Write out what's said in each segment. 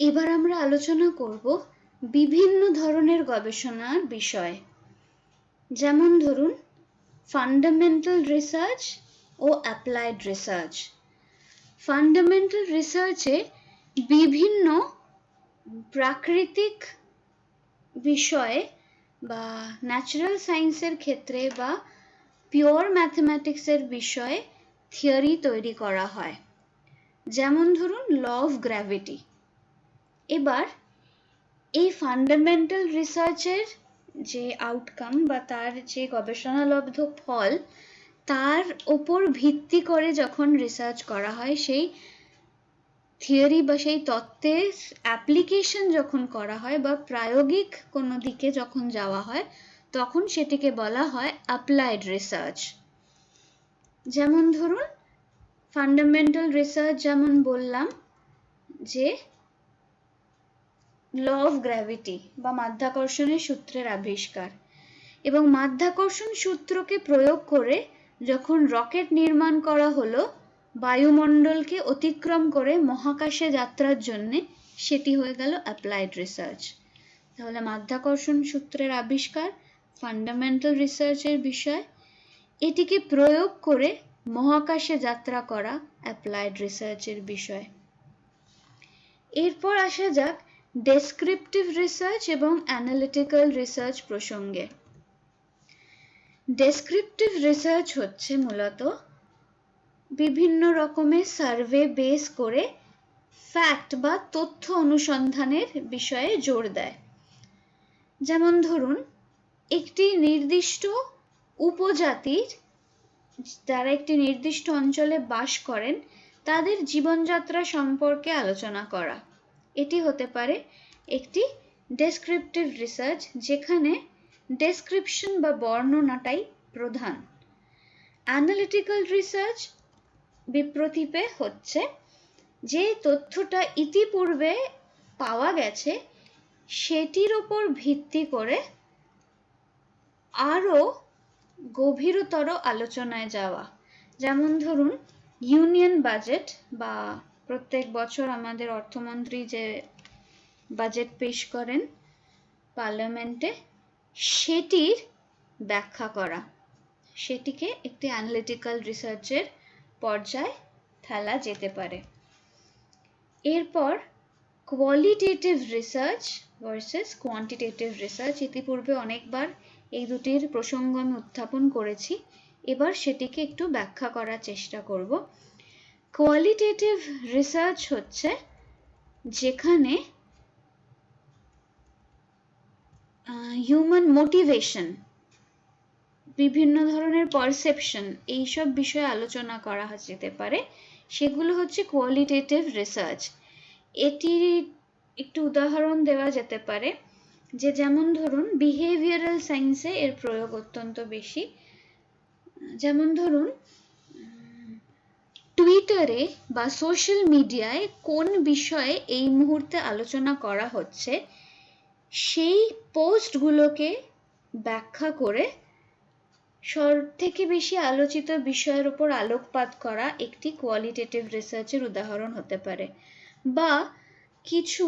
এবার আমরা আলোচনা করব বিভিন্ন ধরনের গবেষণার বিষয়। যেমন ধরুন ফান্ডামেন্টাল রিসার্চ ও অ্যাপ্লাইড রিসার্চ। ফান্ডামেন্টাল রিসার্চে বিভিন্ন প্রাকৃতিক বিষয়ে বা ন্যাচারাল সায়েন্সের ক্ষেত্রে বা পিওর ম্যাথমেটিক্সের বিষয়ে থিওরি তৈরি করা হয়। যেমন ধরুন ল অফ গ্র্যাভিটি। এবার এই ফান্ডামেন্টাল রিসার্চের যে আউটকাম বা তার যে গবেষণালব্ধ ফল, তার উপর ভিত্তি করে যখন রিসার্চ করা হয়, সেই থিওরি বা সেই তত্ত্বের অ্যাপ্লিকেশন যখন করা হয় বা প্রায়োগিক কোনো দিকে যখন যাওয়া হয়, তখন সেটিকে বলা হয় অ্যাপ্লাইড রিসার্চ। যেমন ধরুন ফান্ডামেন্টাল রিসার্চ যেমন বললাম যে ল অফ গ্র্যাভিটি বা মাধ্যাকর্ষণের সূত্রের আবিষ্কার, এবং মাধ্যাকর্ষণ সূত্রকে প্রয়োগ করে যখন রকেট নির্মাণ করা হলো বায়ুমণ্ডলকে অতিক্রম করে মহাকাশে যাত্রার জন্য, সেটি হয়ে গেল অ্যাপ্লাইড রিসার্চ। তাহলে মাধ্যাকর্ষণ সূত্রের আবিষ্কার ফান্ডামেন্টাল রিসার্চের বিষয়, এটিকে প্রয়োগ করে মহাকাশে যাত্রা করা অ্যাপ্লাইড রিসার্চের বিষয়। এরপর আসা যাক ডেসক্রিপটিভ রিসার্চ এবং অ্যানালিটিক্যাল রিসার্চ প্রসঙ্গে। ডেসক্রিপটিভ রিসার্চ হচ্ছে মূলত বিভিন্ন রকমের সার্ভে বেস করে ফ্যাক্ট বা তথ্য অনুসন্ধানের বিষয়ে জোর দেয়। যেমন ধরুন একটি নির্দিষ্ট উপজাতির যারা একটি নির্দিষ্ট অঞ্চলে বাস করেন, তাদের জীবনযাত্রা সম্পর্কে আলোচনা করা, এটি হতে পারে একটি ডেসক্রিপটিভ রিসার্চ, যেখানে ডেসক্রিপশন বা বর্ণনাটাই প্রধান। অ্যানালিটিক্যাল রিসার্চ বিপ্রতীপে হচ্ছে যে তথ্যটা ইতিপূর্বে পাওয়া গেছে সেটির উপর ভিত্তি করে আরো গভীরতর আলোচনায় যাওয়া। যেমন ধরুন ইউনিয়ন বাজেট বা প্রত্যেক বছর আমাদের অর্থমন্ত্রী যে বাজেট পেশ করেন পার্লামেন্টে, সেটির ব্যাখ্যা করা, সেটিকে একটি অ্যানালিটিক্যাল রিসার্চের পর্যায়ে ফেলা যেতে পারে। এরপর qualitative research versus quantitative research. ইতিপূর্বে অনেকবার এই দুটির প্রসঙ্গ আমি উত্থাপন করেছি, এবার সেটিকে একটু ব্যাখ্যা করার চেষ্টা করব। কোয়ালিটেটিভ রিসার্চ হচ্ছে যেখানে হিউম্যান মোটিভেশন, বিভিন্ন ধরনের পারসেপশন, এইসব বিষয়ে আলোচনা করা যেতে পারে, সেগুলো হচ্ছে কোয়ালিটেটিভ রিসার্চ। এটির একটু উদাহরণ দেওয়া যেতে পারে যে যেমন ধরুন বিহেভিয়ারাল সায়েন্সে এর প্রয়োগ অত্যন্ত বেশি। যেমন ধরুন টুইটারে বা সোশ্যাল মিডিয়ায় কোন বিষয়ে এই মুহূর্তে আলোচনা করা হচ্ছে, সেই পোস্টগুলোকে ব্যাখ্যা করে সব থেকে বেশি আলোচিত বিষয়ের উপর আলোকপাত করা একটি কোয়ালিটেটিভ রিসার্চের উদাহরণ হতে পারে। বা কিছু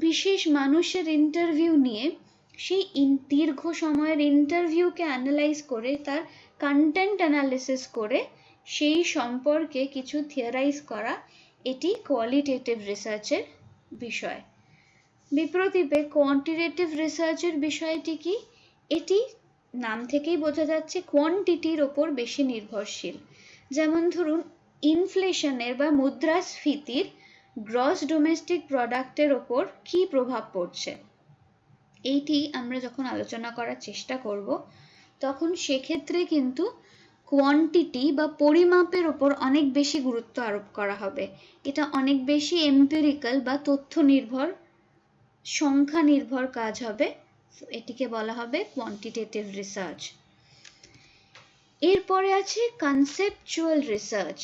বিশেষ মানুষের ইন্টারভিউ নিয়ে সেই দীর্ঘ সময়ের ইন্টারভিউকে অ্যানালাইজ করে তার কন্টেন্ট অ্যানালিসিস করে সেই সম্পর্কে কিছু থিওরাইজ করা, এটি কোয়ালিটেটিভ রিসার্চের বিষয়। বিপ্রতীপে কোয়ান্টিটেটিভ রিসার্চের বিষয়টি কি? এটি নাম থেকেই বোঝা যাচ্ছে কোয়ান্টিটির ওপর বেশি নির্ভরশীল। যেমন ধরুন ইনফ্লেশনের বা মুদ্রাস্ফীতির গ্রস ডোমেস্টিক প্রোডাক্টের ওপর কি প্রভাব পড়ছে, এইটি আমরা যখন আলোচনা করার চেষ্টা করব, তখন সেক্ষেত্রে কিন্তু কোয়ান্টিটি বা পরিমাপের ওপর অনেক বেশি গুরুত্ব আরোপ করা হবে। এটা অনেক বেশি এম্পিরিক্যাল বা তথ্য নির্ভর, সংখ্যা নির্ভর কাজ হবে, এটিকে বলা হবে কোয়ান্টিটেটিভ রিসার্চ। এরপরে আছে কনসেপচুয়াল রিসার্চ।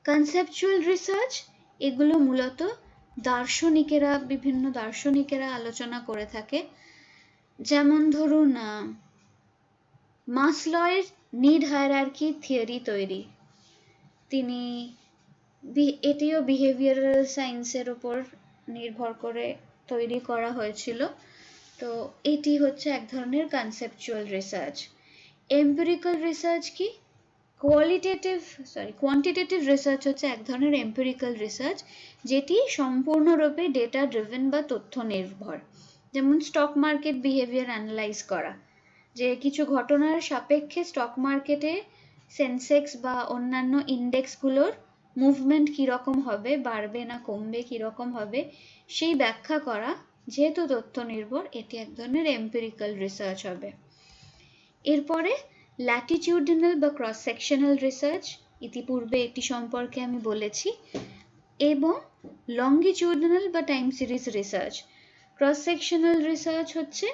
কনসেপচুয়াল রিসার্চ এগুলো মূলত দার্শনিকেরা, বিভিন্ন দার্শনিকেরা আলোচনা করে থাকে। যেমন ধরুন মাসলোয়ের নিড হায়ারার্কি থিওরি তৈরি, তিনি এটিও বিহেভিয়ারাল সায়েন্সের উপর নির্ভর করে তৈরি করা হয়েছিল। তো এটি হচ্ছে এক ধরনের কনসেপচুয়াল রিসার্চ। এম্পিরিক্যাল রিসার্চ কি? কোয়ান্টিটেটিভ রিসার্চ হচ্ছে এক ধরনের এম্পিরিক্যাল রিসার্চ যেটি সম্পূর্ণরূপে ডেটা ড্রিভেন বা তথ্য নির্ভর। যেমন স্টক মার্কেট বিহেভিয়ার অ্যানালাইজ করা, যে কিছু ঘটনার সাপেক্ষে স্টক মার্কেটে সেন্সেক্স বা অন্যান্য ইন্ডেক্সগুলোর মুভমেন্ট কীরকম হবে, বাড়বে না কমবে, কীরকম হবে, সেই ব্যাখ্যা করা, যেহেতু তথ্য নির্ভর, এটি এক ধরনের এম্পিরিক্যাল রিসার্চ হবে। এরপরে ল্যাটিটিউডিনাল বা ক্রস সেকশনাল রিসার্চ, ইতিপূর্বে এটি সম্পর্কে আমি বলেছি, এবং লঙ্গিটিউডিনাল বা time series research. Cross sectional research হচ্ছে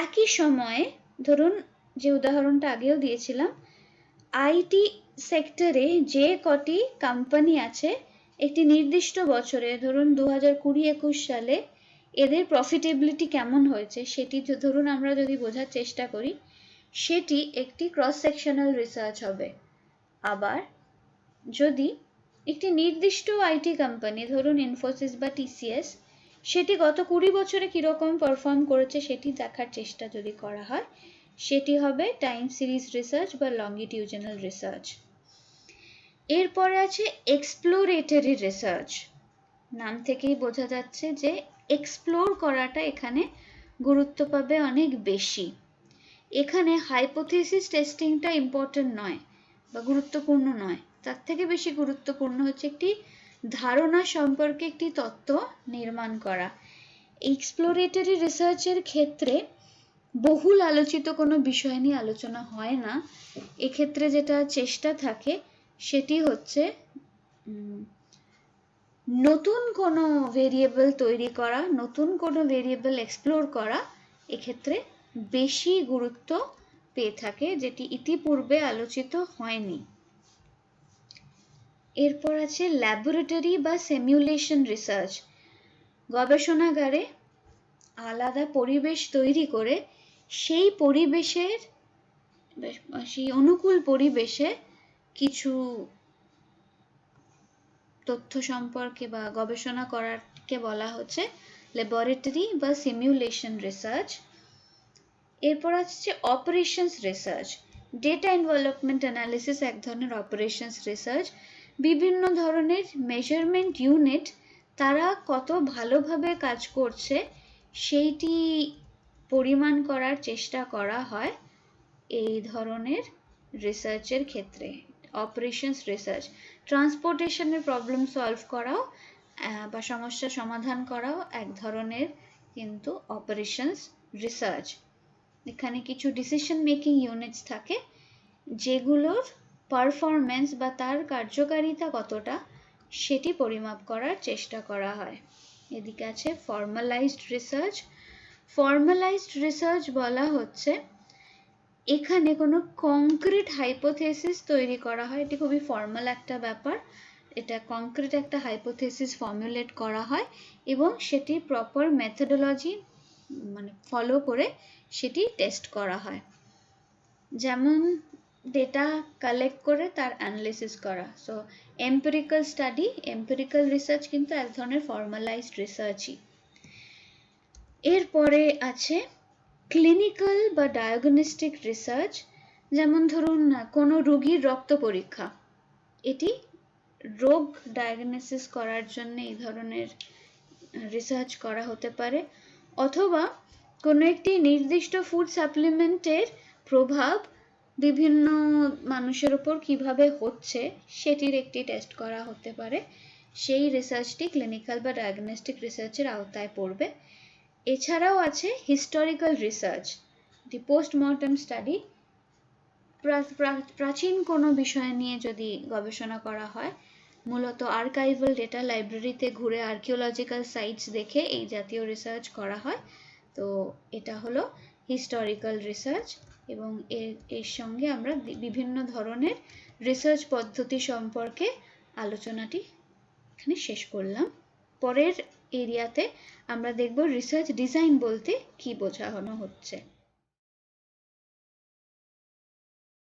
একই সময়ে, ধরুন যে উদাহরণটা আগেও দিয়েছিলাম, আইটি সেক্টরে যে কটি কোম্পানি আছে একটি নির্দিষ্ট বছরে, ধরুন 2020-21 সালে এদের প্রফিটেবিলিটি কেমন হয়েছে সেটি ধরুন আমরা যদি বোঝার চেষ্টা করি, সেটি একটি ক্রস সেকশনাল রিসার্চ হবে। আবার যদি একটি নির্দিষ্ট আইটি কোম্পানি, ধরুন ইনফোসিস বা টিসিএস, সেটি গত 20 বছরে কিরকম পারফর্ম করেছে সেটি দেখার চেষ্টা যদি করা হয়, সেটি হবে টাইম সিরিজ রিসার্চ বা লঙ্গিটিউডিনাল রিসার্চ। এরপরে আছে এক্সপ্লোরেটরি রিসার্চ। নাম থেকেই বোঝা যাচ্ছে যে এক্সপ্লোর করাটা এখানে গুরুত্ব পাবে অনেক বেশি। এখানে হাইপোথিসিস টেস্টিংটা ইম্পর্টেন্ট নয় বা গুরুত্বপূর্ণ নয়, তার থেকে বেশি গুরুত্বপূর্ণ হচ্ছে একটি ধারণা সম্পর্কে একটি তত্ত্ব নির্মাণ করা। এক্সপ্লোরেটরি রিসার্চের ক্ষেত্রে বহুল আলোচিত কোনো বিষয় নিয়ে আলোচনা হয় না। এক্ষেত্রে যেটা চেষ্টা থাকে সেটি হচ্ছে নতুন কোনো ভেরিয়েবল তৈরি করা, নতুন কোনো ভেরিয়েবল এক্সপ্লোর করা, এক্ষেত্রে বেশি গুরুত্ব পেয়ে থাকে, যেটি ইতিপূর্বে আলোচিত হয়নি। এরপর আছে ল্যাবরেটরি বা সিমুলেশন রিসার্চ। গবেষণাগারে আলাদা পরিবেশ তৈরি করে সেই পরিবেশের, সেই অনুকূল পরিবেশে কিছু তথ্য সম্পর্কে বা গবেষণা করাকে বলা হচ্ছে ল্যাবরেটরি বা সিমুলেশন রিসার্চ। এরপর আছে operations research. Data involvement analysis এক ধরনের অপারেশনস রিসার্চ। বিভিন্ন ধরনের মেজারমেন্ট ইউনিট তারা কত ভালোভাবে কাজ করছে সেইটি পরিমাণ করার চেষ্টা করা হয় এই ধরনের রিসার্চের ক্ষেত্রে। অপারেশনস রিসার্চ ট্রান্সপোর্টেশনের প্রবলেম সলভ করাও বা সমস্যা সমাধান করাও এক ধরনের কিন্তু অপারেশনস রিসার্চ। এখানে কিছু ডিসিশন মেকিং ইউনিটস থাকে যেগুলোর পারফরম্যান্স বা তার কার্যকারিতা কতটা সেটি পরিমাপ করার চেষ্টা করা হয়। এদিকে আছে ফর্মালাইজড রিসার্চ। ফর্মালাইজড রিসার্চ বলা হচ্ছে এখানে কোনো কংক্রিট হাইপোথেসিস তৈরি করা হয়, এটি খুবই ফর্মাল একটা ব্যাপার, এটা কংক্রিট একটা হাইপোথেসিস ফর্মুলেট করা হয় এবং সেটি প্রপার মেথডোলজি মানে ফলো করে সেটি টেস্ট করা হয়। যেমন ডেটা কালেক্ট করে তার অ্যানালিসিস করা। So empirical study, empirical research কিন্তু এক ধরনের ফর্মালাইজড রিসার্চই। এরপরে আছে ক্লিনিক্যাল বা ডায়াগনস্টিক রিসার্চ। যেমন ধরুন কোনো রোগীর রক্ত পরীক্ষা, এটি রোগ ডায়াগনোসিস করার জন্য এই ধরনের রিসার্চ করা হতে পারে, অথবা কোনো একটি নির্দিষ্ট ফুড সাপ্লিমেন্টের প্রভাব বিভিন্ন মানুষের উপর কিভাবে হচ্ছে সেটির একটি টেস্ট করা হতে পারে, সেই রিসার্চটি ক্লিনিক্যাল বা ডায়াগনস্টিক রিসার্চের আওতায় পড়বে। এছাড়াও আছে হিস্টোরিক্যাল রিসার্চ, দি পোস্টমর্টম স্টাডি। প্রাচীন কোনো বিষয় নিয়ে যদি গবেষণা করা হয়, মূলত আর্কাইভাল ডেটা লাইব্রেরিতে ঘুরে আর্কিওলজিক্যাল সাইটস দেখে এই জাতীয় রিসার্চ করা হয়। তো এটা হলো হিস্টোরিক্যাল রিসার্চ এবং এর সঙ্গে আমরা বিভিন্ন ধরনের রিসার্চ পদ্ধতি সম্পর্কে আলোচনাটি এখানে শেষ করলাম। পরের এরিয়াতে আমরা দেখব রিসার্চ ডিজাইন বলতে কি বোঝানো হচ্ছে।